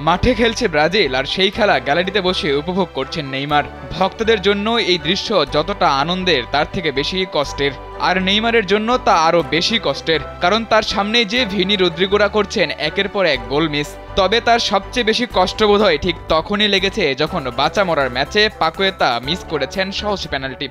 মাঠে খেলছে ব্রাজিল আর সেই খেলা গ্যালারিতে বসে উপভোগ করছেন নেইমার। ভক্তদের জন্য এই দৃশ্য যতটা আনন্দের তার থেকে বেশি কষ্টের, আর নেইমারের জন্য তা আরও বেশি কষ্টের, কারণ তার সামনে যে ভিনি রদ্রিগোরা করছেন একের পর এক গোল মিস। তবে তার সবচেয়ে বেশি কষ্টবোধ হয় ঠিক তখনই লেগেছে যখন বাঁচা মরার ম্যাচে পাকুয়েতা মিস করেছেন সহজ পেনাল্টি।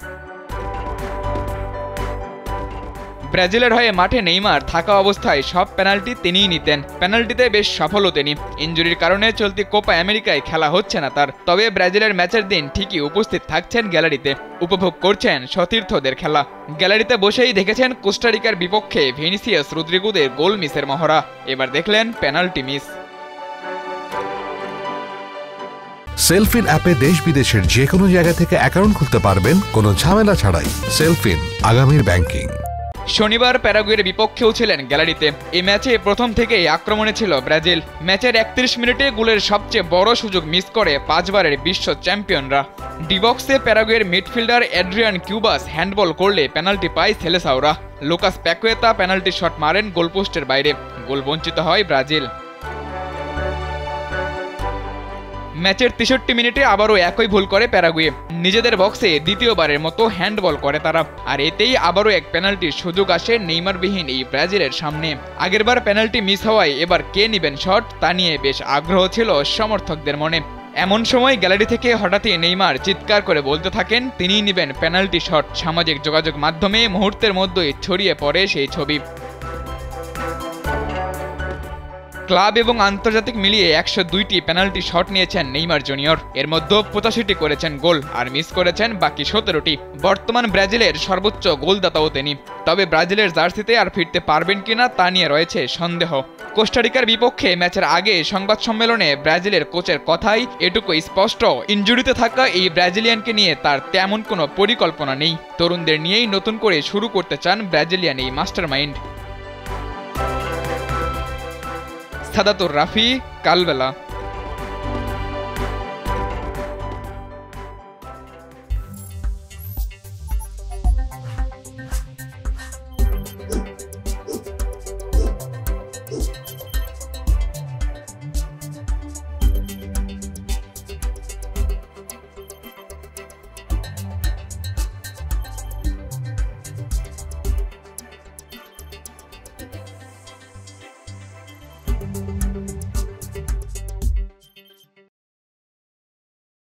ব্রাজিলের হয়ে মাঠে নেইমার থাকা অবস্থায় সব পেনাল্টি তিনিই নিতেন। পেনাল্টিতে বেশ সফলও তিনি। ইনজুরির কারণে চলতি কোপা আমেরিকায় খেলা হচ্ছে না তার, তবে ব্রাজিলের ম্যাচের দিন ঠিকই উপস্থিত থাকছেন গ্যালারিতে, উপভোগ করছেন সতীর্থদের খেলা। গ্যালারিতে বসেই দেখেছেন কোস্টারিকার বিপক্ষে ভিনিসিয়াস রদ্রিগোদের গোল মিসের মহড়া, এবার দেখলেন পেনাল্টি মিস। সেলফিন অ্যাপে দেশ বিদেশের যে কোনো জায়গা থেকে অ্যাকাউন্ট খুলতে পারবেন কোনো ঝামেলা ছাড়াই। সেলফিন, আগামীর ব্যাংকিং। শনিবার প্যারাগুয়ের বিপক্ষেও ছিলেন গ্যালারিতে। এই ম্যাচে প্রথম থেকেই আক্রমণে ছিল ব্রাজিল। ম্যাচের 31 মিনিটে গোলের সবচেয়ে বড় সুযোগ মিস করে 5 বারের বিশ্ব চ্যাম্পিয়নরা। ডিবক্সে প্যারাগুয়ের মিডফিল্ডার অ্যাড্রিয়ান কিউবাস হ্যান্ডবল করলে পেনাল্টি পায় সেলেসাওরা। লুকাস প্যাকুয়েতা পেনাল্টি শট মারেন গোলপোস্টের বাইরে, গোল বঞ্চিত হয় ব্রাজিল। ম্যাচের 63 মিনিটে আবারও একই ভুল করে প্যারাগুয়ে। নিজেদের বক্সে দ্বিতীয়বারের মতো হ্যান্ডবল করে তারা, আর এতেই আবারও এক পেনাল্টির সুযোগ আসে নেইমারবিহীন এই ব্রাজিলের সামনে। আগেরবার পেনাল্টি মিস হওয়ায় এবার কে নেবেন শট তা নিয়ে বেশ আগ্রহ ছিল সমর্থকদের মনে। এমন সময় গ্যালারি থেকে হঠাৎই নেইমার চিৎকার করে বলতে থাকেন তিনিই নেবেন পেনাল্টি শট। সামাজিক যোগাযোগ মাধ্যমে মুহূর্তের মধ্যেই ছড়িয়ে পড়ে সেই ছবি। ক্লাব এবং আন্তর্জাতিক মিলিয়ে 102টি পেনাল্টি শট নিয়েছেন নেইমার জুনিয়র। এর মধ্যে 85টি করেছেন গোল আর মিস করেছেন বাকি 17টি। বর্তমান ব্রাজিলের সর্বোচ্চ গোলদাতাও তিনি। তবে ব্রাজিলের জার্সিতে আর ফিরতে পারবেন কিনা তা নিয়ে রয়েছে সন্দেহ। কোস্টারিকার বিপক্ষে ম্যাচের আগে সংবাদ সম্মেলনে ব্রাজিলের কোচের কথাই এটুকু স্পষ্ট, ইনজুরিতে থাকা এই ব্রাজিলিয়ানকে নিয়ে তার তেমন কোনো পরিকল্পনা নেই। তরুণদের নিয়েই নতুন করে শুরু করতে চান ব্রাজিলিয়ান এই মাস্টারমাইন্ড। সাদাতুর রাফি, কালবেলা।